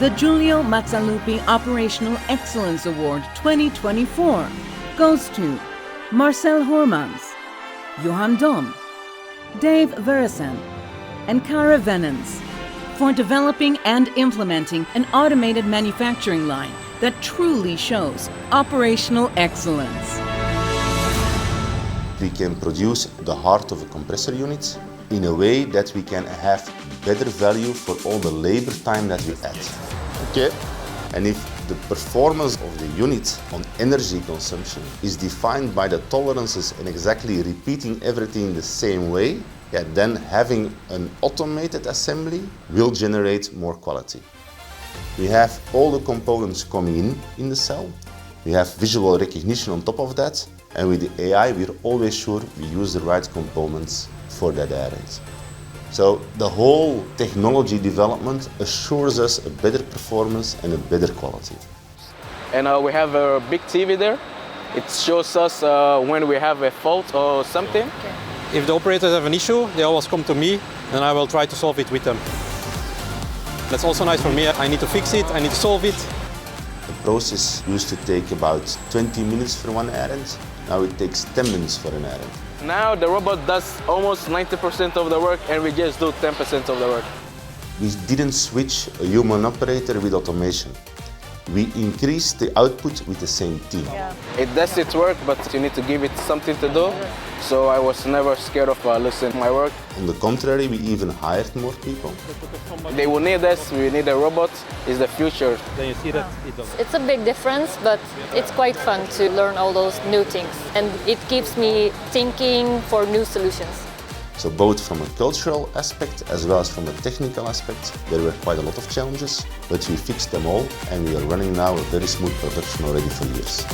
The Giulio Mazzalupi Operational Excellence Award 2024 goes to Marcel Horemans, Johan Dom, Verresen, and Karel Vennens for developing and implementing an automated manufacturing line that truly shows operational excellence. We can produce the heart of a compressor unit in a way that we can have better value for all the labor time that we add. Okay? And if the performance of the unit on energy consumption is defined by the tolerances and exactly repeating everything the same way, then having an automated assembly will generate more quality. We have all the components coming in the cell. We have visual recognition on top of that. And with the AI, we're always sure we use the right components for that area. So the whole technology development assures us a better performance and a better quality. And we have a big TV there. It shows us when we have a fault or something. Okay. If the operators have an issue, they always come to me and I will try to solve it with them. That's also nice for me. I need to fix it, I need to solve it. The process used to take about 20 minutes for one errand. Now it takes 10 minutes for an errand. Now the robot does almost 90% of the work and we just do 10% of the work. We didn't switch a human operator with automation. We increased the output with the same team. Yeah. It does its work, but you need to give it something to do. So I was never scared of losing my work. On the contrary, we even hired more people. They will need us, we need a robot, it's the future. Then you see that it's a big difference, but it's quite fun to learn all those new things. And it keeps me thinking for new solutions. So both from a cultural aspect as well as from a technical aspect, there were quite a lot of challenges, but we fixed them all and we are running now a very smooth production already for years.